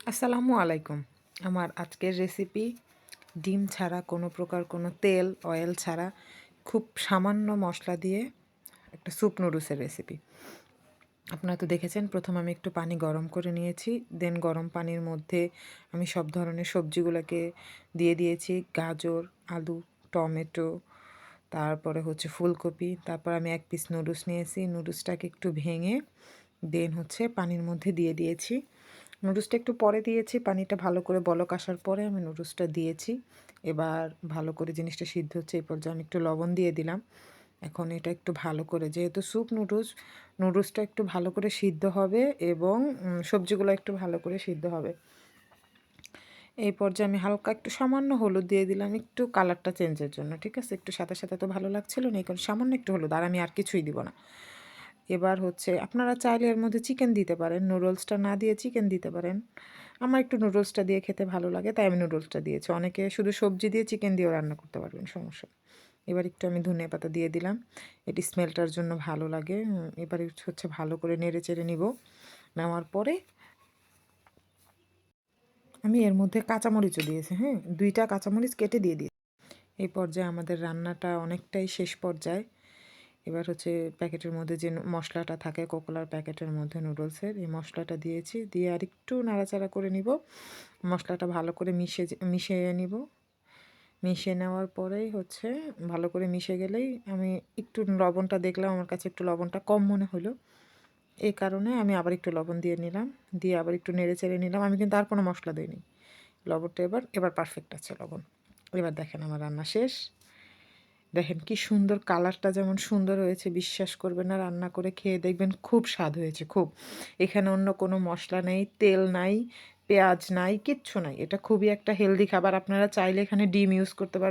আসসালামু আলাইকুম। আমার আজকের রেসিপি ডিম ছাড়া কোনো প্রকার কোনো তেল অয়েল ছাড়া খুব সামান্য মশলা দিয়ে একটা স্যুপ নুডলসের রেসিপি। আপনারা তো দেখেছেন, প্রথম আমি একটু পানি গরম করে নিয়েছি। দেন গরম পানির মধ্যে আমি সব ধরনের সবজিগুলোকে দিয়ে দিয়েছি। গাজর, আলু, টমেটো, তারপরে হচ্ছে ফুলকপি। তারপর আমি 1 পিস নুডলস নিয়েছি। নুডলসটাকে একটু ভেঙে দেন হচ্ছে পানির মধ্যে দিয়ে দিয়েছি। নুডলসটা একটু পরে দিয়েছি, পানিটা ভালো করে বলক আসার পরে আমি নুডলসটা দিয়েছি। এবার ভালো করে জিনিসটা সিদ্ধ হচ্ছে, এই পর্যায়ে আমি একটু লবণ দিয়ে দিলাম। এখন এটা একটু ভালো করে, যেহেতু স্যুপ নুডলস, নুডলসটা একটু ভালো করে সিদ্ধ হবে এবং সবজিগুলো একটু ভালো করে সিদ্ধ হবে। এই পর্যায়ে আমি হালকা একটু সামান্য হলুদ দিয়ে দিলাম, একটু কালারটা চেঞ্জের জন্য। ঠিক আছে, একটু সাথে সাথে তো ভালো লাগছিল না, এই কারণে সামান্য একটু হলুদ, আর আমি আর কিছুই দিব না। এবার হচ্ছে আপনারা চাইলে এর মধ্যে চিকেন দিতে পারেন, নুডলসটা না দিয়ে চিকেন দিতে পারেন। আমার একটু নুডলসটা দিয়ে খেতে ভালো লাগে, তাই আমি নুডলসটা দিয়েছি। অনেকে শুধু সবজি দিয়ে চিকেন দিয়েও রান্না করতে পারবেন, সমস্যা নেই। এবার একটু আমি ধনিয়া পাতা দিয়ে দিলাম, এটি স্মেলটার জন্য ভালো লাগে। এবার হচ্ছে ভালো করে নেড়ে চেড়ে নিব। নেওয়ার পরে আমি এর মধ্যে কাঁচামরিচও দিয়েছি, হ্যাঁ, 2টা কাঁচামরিচ কেটে দিয়ে দিই। এই পর্যায়ে আমাদের রান্নাটা অনেকটাই শেষ পর্যায়ে। এবার হচ্ছে প্যাকেটের মধ্যে যে মশলাটা থাকে, কোকোলার প্যাকেটের মধ্যে নুডলসের, এই মশলাটা দিয়েছি, দিয়ে আর একটু নাড়াচাড়া করে নিব। মশলাটা ভালো করে মিশিয়ে নিব। মিশিয়ে নেওয়ার পরেই হচ্ছে ভালো করে মিশে গেলেই আমি একটু লবণটা দেখলাম, আমার কাছে একটু লবণটা কম মনে হলো। এই কারণে আমি আবার একটু লবণ দিয়ে নিলাম, দিয়ে আবার একটু নেড়ে চেড়ে নিলাম। আমি কিন্তু আর কোনো মশলা দিইনি। লবণটা এবার এবার পারফেক্ট আছে লবণ। এবার দেখেন আমার রান্না শেষ। দেখেন কি সুন্দর কালারটা, যেমন সুন্দর হয়েছে বিশ্বাস করবেন না, রান্না করে খেয়ে দেখবেন খুব স্বাদ হয়েছে খুব। এখানে অন্য কোনো মশলা নেই, তেল নাই, পেঁয়াজ নাই, কিচ্ছু নাই। এটা খুবই একটা হেলদি খাবার। আপনারা চাইলে এখানে ডিম ইউজ করতে পারবেন।